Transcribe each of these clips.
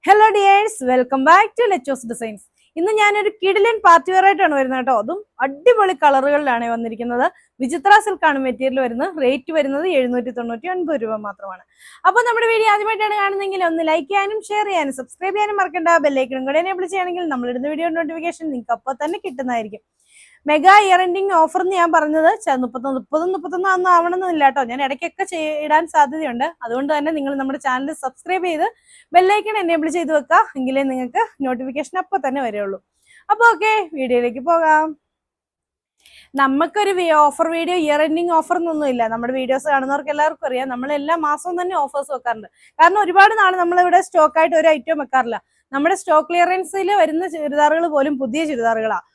Hello dears, welcome back to Lecho's designs. ഇന്ന് ഞാനൊരു കിടിലൻ പാർട്ടി വെയർ ആയിട്ടാണ് വരുന്നത് കേട്ടോ. അതും അടിപൊളി കളറുകളിലാണ് വന്നിരിക്കുന്നത്. വിചിത്ര സിൽക്കാണ് മെറ്റീരിയൽ വരുന്നത്. റേറ്റ് വരുന്നത് 799 രൂപ മാത്രമാണ്. അപ്പോൾ നമ്മുടെ വീഡിയോ ആദ്യമായിട്ടാണ് കാണുന്നതെങ്കിൽ ഒന്ന് ലൈക്ക് ചെയ്യാനും ഷെയർ ചെയ്യാനും സബ്സ്ക്രൈബ് ചെയ്യാനും മറക്കണ്ട. ബെല്ലൈക്കണും കൂടെ എനേബിൾ ചെയ്യുകയാണെങ്കിൽ നമ്മളിടുന്ന വീഡിയോ നോട്ടിഫിക്കേഷൻ നിങ്ങൾക്ക് അപ്പോൾ തന്നെ കിട്ടുന്നതായിരിക്കും. മെഗാ ഇയർ എൻഡിങ് ഓഫർ എന്ന് ഞാൻ പറഞ്ഞത് 31 ആവണമെന്നില്ല കേട്ടോ. ഞാൻ ഇടയ്ക്കൊക്കെ ഇടാൻ സാധ്യതയുണ്ട്. അതുകൊണ്ട് തന്നെ നിങ്ങൾ നമ്മുടെ ചാനൽ സബ്സ്ക്രൈബ് ചെയ്ത് ബെല്ലൈക്കൺ എനേബിൾ ചെയ്ത് വെക്കുക. എങ്കിലേ നിങ്ങൾക്ക് നോട്ടിഫിക്കേഷൻ അപ്പോൾ തന്നെ വരുള്ളൂ. അപ്പോൾ ഓക്കെ, വീഡിയോയിലേക്ക് പോകാം. നമുക്കൊരു offer video year ending offer എന്നൊന്നും ഇല്ല. നമ്മുടെ വീഡിയോസ് കാണുന്നവർക്ക് എല്ലാവർക്കും അറിയാം, നമ്മൾ എല്ലാ മാസവും തന്നെ ഓഫേഴ്സ് വെക്കാറുണ്ട്. കാരണം ഒരുപാട് നാൾ നമ്മളിവിടെ സ്റ്റോക്കായിട്ട് ഒരു ഐറ്റം വെക്കാറില്ല. നമ്മുടെ സ്റ്റോക്ക് ക്ലിയറൻസിൽ വരുന്ന ചുരിദാറുകൾ പോലും പുതിയ ചുരിദാറുകളാണ്.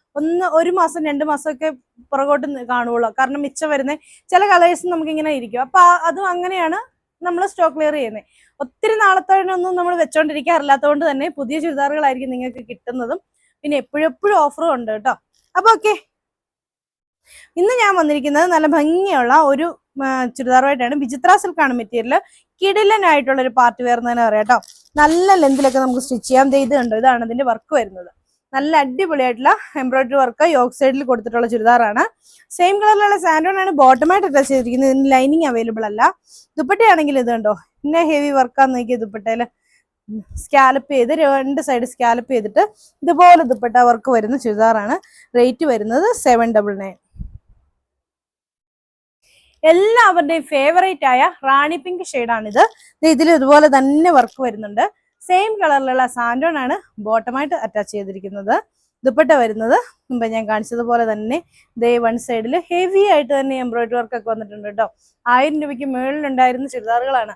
ഒരു മാസം 2 മാസമൊക്കെ പുറകോട്ട് കാണുള്ളൂ. കാരണം മിച്ചം വരുന്ന ചില കളേഴ്സ് നമുക്കിങ്ങനെ ഇരിക്കും. അപ്പൊ അതും അങ്ങനെയാണ് നമ്മൾ സ്റ്റോക്ക് ക്ലിയർ ചെയ്യുന്നത്. ഒത്തിരി നാളത്തോടൊന്നും നമ്മൾ വെച്ചോണ്ടിരിക്കാറില്ലാത്തതുകൊണ്ട് തന്നെ പുതിയ ചുരിദാറുകളായിരിക്കും നിങ്ങൾക്ക് കിട്ടുന്നതും. പിന്നെ എപ്പോഴും ഓഫറും ഉണ്ട് കേട്ടോ. അപ്പൊ ഓക്കെ, ഇന്ന് ഞാൻ വന്നിരിക്കുന്നത് നല്ല ഭംഗിയുള്ള ഒരു ചുരിദാറുമായിട്ടാണ്. വിചിത്ര സിൽക്കാണ് മെറ്റീരിയൽ. കിടിലനായിട്ടുള്ള ഒരു പാർട്ടി വെയർ എന്ന് തന്നെ പറയാം കേട്ടോ. നല്ല ലെന്തിലൊക്കെ നമുക്ക് സ്റ്റിച്ച് ചെയ്യാം. ഇത് കണ്ടോ, ഇതാണ് ഇതിന്റെ വർക്ക് വരുന്നത്. നല്ല അടിപൊളിയായിട്ടുള്ള എംബ്രോയിഡറി വർക്ക് യോക്ക് സൈഡിൽ കൊടുത്തിട്ടുള്ള ചുരിദാറാണ്. സെയിം കളറിലുള്ള സാൻഡോൺ ആണ് ബോട്ടമായിട്ട് അറ്റാച്ച് ചെയ്തിരിക്കുന്നത്. ഇതിന് ലൈനിങ് അവൈലബിൾ അല്ല. ദുപ്പട്ടയാണെങ്കിൽ ഇത് കണ്ടോ, പിന്നെ ഹെവി വർക്കാന്ന് നോക്കിയ ദുപ്പട്ടയില് സ്കാലപ്പ് ചെയ്ത് 2 സൈഡ് സ്കാലപ്പ് ചെയ്തിട്ട് ഇതുപോലെ ദുപ്പട്ട വർക്ക് വരുന്ന ചുരിദാറാണ്. റേറ്റ് വരുന്നത് 799. എല്ലാവരുടെയും ഫേവറേറ്റ് ആയ റാണി പിങ്ക് ഷെയ്ഡാണിത്. ഇതിൽ ഇതുപോലെ തന്നെ വർക്ക് വരുന്നുണ്ട്. സെയിം കളറിലുള്ള സാൻഡോൺ ആണ് ബോട്ടമായിട്ട് അറ്റാച്ച് ചെയ്തിരിക്കുന്നത്. ദുപ്പട്ട വരുന്നത് മുമ്പ് ഞാൻ കാണിച്ചതുപോലെ തന്നെ വൺ സൈഡിൽ ഹെവി ആയിട്ട് തന്നെ എംബ്രോയിഡറി വർക്ക് ഒക്കെ വന്നിട്ടുണ്ട് കേട്ടോ. 1000 രൂപയ്ക്ക് മുകളിലുണ്ടായിരുന്ന ചുരിദാറുകളാണ്.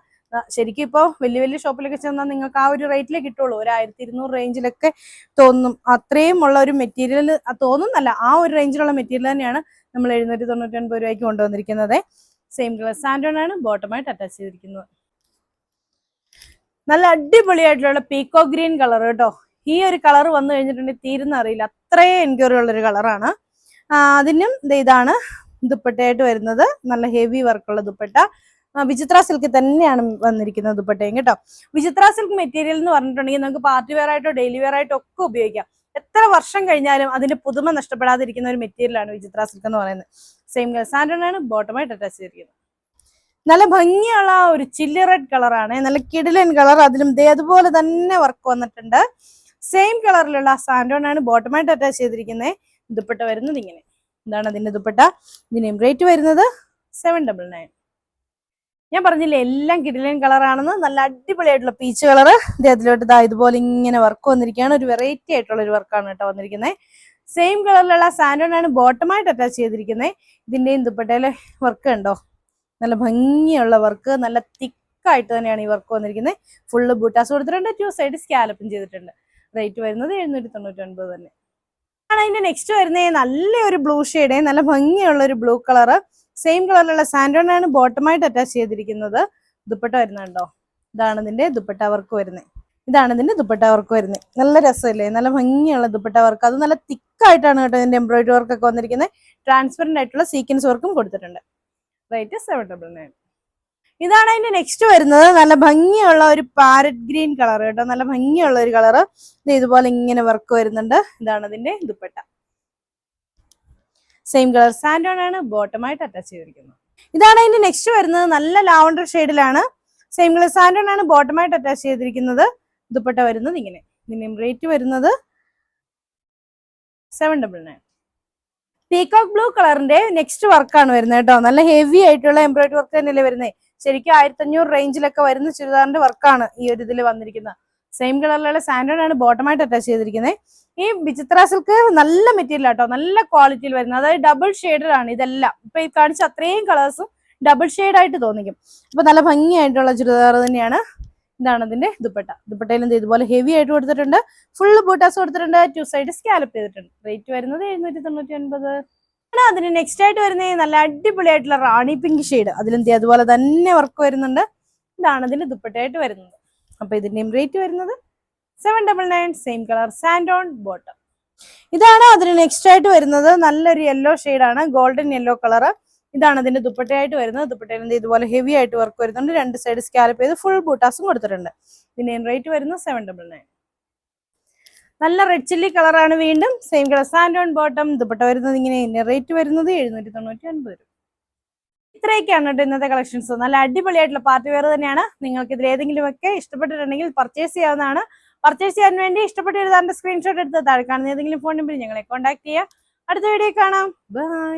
ശരിക്കും ഇപ്പോൾ വലിയ ഷോപ്പിലൊക്കെ ചെന്നാൽ നിങ്ങൾക്ക് ആ ഒരു റേറ്റിലേ കിട്ടുള്ളൂ. ഒരു 1200 റേഞ്ചിലൊക്കെ തോന്നും. അത്രയും ഉള്ള ഒരു മെറ്റീരിയൽ തോന്നുന്നല്ല, ആ ഒരു റേഞ്ചിലുള്ള മെറ്റീരിയൽ തന്നെയാണ് നമ്മൾ 799 രൂപയ്ക്ക് കൊണ്ടുവന്നിരിക്കുന്നത്. സെയിം കളർ സാൻഡോൺ ആണ് ബോട്ടമായിട്ട് അറ്റാച്ച് ചെയ്തിരിക്കുന്നത്. നല്ല അടിപൊളിയായിട്ടുള്ള പീക്കോ ഗ്രീൻ കളർ കേട്ടോ. ഈ ഒരു കളർ വന്നു കഴിഞ്ഞിട്ടുണ്ടെങ്കിൽ തീരുന്ന അറിയില്ല, അത്രയും എൻക്വയറി ഉള്ളൊരു കളറാണ്. അതിനും ഇതാണ് ദുപ്പട്ടയായിട്ട് വരുന്നത്. നല്ല ഹെവി വർക്കുള്ള ദുപ്പട്ട. വിചിത്ര സിൽക്ക് തന്നെയാണ് വന്നിരിക്കുന്നത് ദുപ്പട്ടയും കേട്ടോ. വിചിത്ര സിൽക്ക് മെറ്റീരിയൽ എന്ന് പറഞ്ഞിട്ടുണ്ടെങ്കിൽ നമുക്ക് പാർട്ടി വെയർ ആയിട്ടോ ഡെയിലി വെയർ ആയിട്ടോ ഒക്കെ ഉപയോഗിക്കാം. എത്ര വർഷം കഴിഞ്ഞാലും അതിന്റെ പുതുമ നഷ്ടപ്പെടാതിരിക്കുന്ന ഒരു മെറ്റീരിയലാണ് വിചിത്ര സിൽക്ക് എന്ന് പറയുന്നത്. സെയിം സാൻഡോൺ ആണ് ബോട്ടമായിട്ട് അറ്റാച്ച് ചെയ്തിരിക്കുന്നത്. നല്ല ഭംഗിയുള്ള ഒരു ചില്ലി റെഡ് കളറാണ്. നല്ല കിടിലൻ കളർ. അതിലും അതുപോലെ തന്നെ വർക്ക് വന്നിട്ടുണ്ട്. സെയിം കളറിലുള്ള സാൻഡോൺ ആണ് ബോട്ടമായിട്ട് അറ്റാച്ച് ചെയ്തിരിക്കുന്നത്. ദുപ്പട്ട വരുന്നത് ഇങ്ങനെ. ഇതാണ് അതിന്റെ ദുപ്പട്ട. ഇതിന് റേറ്റ് വരുന്നത് 799. ഞാൻ പറഞ്ഞില്ലേ എല്ലാം കിടിലൻ കളറാണെന്ന്. നല്ല അടിപൊളിയായിട്ടുള്ള പീച്ച് കളർ. അതിലോട്ട് ഇതുപോലെ ഇങ്ങനെ വർക്ക് വന്നിരിക്കുകയാണ്. ഒരു വെറൈറ്റി ആയിട്ടുള്ള ഒരു വർക്കാണ് കേട്ടോ വന്നിരിക്കുന്നത്. സെയിം കളറിലുള്ള സാൻഡോൺ ആണ് ബോട്ടമായിട്ട് അറ്റാച്ച് ചെയ്തിരിക്കുന്നത്. ഇതിന്റെയും ദുപ്പട്ടയിലെ വർക്ക് ഉണ്ടോ, നല്ല ഭംഗിയുള്ള വർക്ക്. നല്ല തിക്കായിട്ട് തന്നെയാണ് ഈ വർക്ക് വന്നിരിക്കുന്നത്. ഫുള്ള് ബൂട്ടാസ് കൊടുത്തിട്ടുണ്ട്. 2 സൈഡ് സ്കാലപ്പും ചെയ്തിട്ടുണ്ട്. റേറ്റ് വരുന്നത് 799 തന്നെ ആണ്. അതിന്റെ നെക്സ്റ്റ് വരുന്നത് നല്ലൊരു ബ്ലൂ ഷെയ്ഡ്, നല്ല ഭംഗിയുള്ള ഒരു ബ്ലൂ കളർ. സെയിം കളറിലുള്ള സാൻഡോൺ ആണ് ബോട്ടമായിട്ട് അറ്റാച്ച് ചെയ്തിരിക്കുന്നത്. ദുപ്പട്ട വരുന്നുണ്ടോ, ഇതാണ് ഇതിന്റെ ദുപ്പട്ട വർക്ക് വരുന്നത്. നല്ല രസമല്ലേ, നല്ല ഭംഗിയുള്ള ദുപ്പട്ട വർക്ക്. അത് നല്ല തിക്കായിട്ടാണ് കേട്ടോ ഇതിന്റെ എംബ്രോയിഡറി വർക്ക് ഒക്കെ വന്നിരിക്കുന്നത്. ട്രാൻസ്പെറന്റ് ആയിട്ടുള്ള സീക്വൻസ് വർക്കും കൊടുത്തിട്ടുണ്ട്. റേറ്റ് 799. ഇതാണ് അതിന്റെ നെക്സ്റ്റ് വരുന്നത്. നല്ല ഭംഗിയുള്ള ഒരു പാരറ്റ് ഗ്രീൻ കളർ കേട്ടോ. നല്ല ഭംഗിയുള്ള ഒരു കളറ്. ഇതുപോലെ ഇങ്ങനെ വർക്ക് വരുന്നുണ്ട്. ഇതാണ് അതിന്റെ ദുപ്പട്ട. സെയിം കളർ സാൻഡോൺ ആണ് ബോട്ടമായിട്ട് അറ്റാച്ച് ചെയ്തിരിക്കുന്നത്. ഇതാണ് അതിന്റെ നെക്സ്റ്റ് വരുന്നത്. നല്ല ലാവണ്ടർ ഷെയ്ഡിലാണ്. സെയിം കളർ സാൻഡോൺ ആണ് ബോട്ടമായിട്ട് അറ്റാച്ച് ചെയ്തിരിക്കുന്നത്. ദുപ്പട്ട വരുന്നത് ഇങ്ങനെ. ഇതിന്റെ റേറ്റ് വരുന്നത് 799. പീകോക്ക് ബ്ലൂ കളറിന്റെ നെക്സ്റ്റ് വർക്കാണ് വരുന്നത് കേട്ടോ. നല്ല ഹെവി ആയിട്ടുള്ള എംബ്രോയിഡറി വർക്ക് തന്നെയല്ലേ വരുന്നത്. ശരിക്കും 1500 റേഞ്ചിലൊക്കെ വരുന്ന ചുരിദാറിന്റെ വർക്കാണ് ഈ ഒരു ഇതിൽ വന്നിരിക്കുന്നത്. സെയിം കളറിലുള്ള സാൻഡോൺ ആണ് ബോട്ടമായിട്ട് അറ്റാച്ച് ചെയ്തിരിക്കുന്നത്. ഈ വിചിത്ര സിൽക്ക് നല്ല മെറ്റീരിയൽ ആട്ടോ, നല്ല ക്വാളിറ്റിയിൽ വരുന്നത്. അതായത് ഡബിൾ ഷെയ്ഡഡ് ആണ് ഇതെല്ലാം. ഇപ്പൊ ഈ കാണിച്ച അത്രയും കളേഴ്സും ഡബിൾ ഷെയ്ഡ് ആയിട്ട് തോന്നിക്കും. അപ്പൊ നല്ല ഭംഗിയായിട്ടുള്ള ചുരിദാർ തന്നെയാണ്. ഇതാണ് അതിന്റെ ദുപ്പട്ട. ദുപ്പട്ടയിലും ഇതുപോലെ ഹെവി ആയിട്ട് കൊടുത്തിട്ടുണ്ട്. ഫുള്ള് ബൂട്ടാസ് കൊടുത്തിട്ടുണ്ട്. 2 സൈഡ് സ്കാലപ്പ് ചെയ്തിട്ടുണ്ട്. റേറ്റ് വരുന്നത് 799. അതിന് നെക്സ്റ്റ് ആയിട്ട് വരുന്നത് നല്ല അടിപൊളിയായിട്ടുള്ള റാണി പിങ്ക് ഷെയ്ഡ്. അതിലും അതുപോലെ തന്നെ വർക്ക് വരുന്നുണ്ട്. ഇതാണ് അതിന്റെ ദുപ്പട്ടയായിട്ട് വരുന്നത്. അപ്പൊ ഇതിന്റെയും റേറ്റ് വരുന്നത് 799. സെയിം കളർ സാൻഡോൺ ബോട്ടം. ഇതാണ് അതിന് നെക്സ്റ്റ് ആയിട്ട് വരുന്നത്. നല്ലൊരു യെല്ലോ ഷെയ്ഡാണ്, ഗോൾഡൻ യെല്ലോ കളർ. ഇതാണ് അതിന്റെ ദുപ്പട്ടയായിട്ട് വരുന്നത്. ദുപ്പട്ടയിൽ ഇതുപോലെ ഹെവി ആയിട്ട് വർക്ക് വരുന്നുണ്ട്. 2 സൈഡ് സ്കാലപ്പ് ചെയ്ത് ഫുൾ ബൂട്ടാസും കൊടുത്തിട്ടുണ്ട്. ഇതിന്റെ റേറ്റ് വരുന്നത് 799. നല്ല റെഡ് ചില്ലി കളറാണ്. വീണ്ടും സെയിം കളർ സാൻഡോൺ ബോട്ടം. ദുപ്പട്ട വരുന്നത് ഇങ്ങനെ. ഇതിന്റെ റേറ്റ് വരുന്നത് 799 രൂപ. ഇത്രയൊക്കെയാണ് കേട്ടോ ഇന്നത്തെ കളക്ഷൻസ്. നല്ല അടിപൊളിയായിട്ടുള്ള പാർട്ടി വെയർ തന്നെയാണ്. നിങ്ങൾക്ക് ഇതിൽ ഏതെങ്കിലും ഒക്കെ ഇഷ്ടപ്പെട്ടിട്ടുണ്ടെങ്കിൽ പർച്ചേസ് ചെയ്യാവുന്നതാണ്. പർച്ചേസ് ചെയ്യാൻ വേണ്ടി ഇഷ്ടപ്പെട്ട എഴുതാൻ്റെ സ്ക്രീൻഷോട്ട് എടുത്ത് താഴെ കാണുന്ന ഏതെങ്കിലും ഫോൺ നമ്പറിൽ ഞങ്ങളെ കോൺടാക്ട് ചെയ്യുക. അടുത്ത വീഡിയോ കാണാം. ബൈ.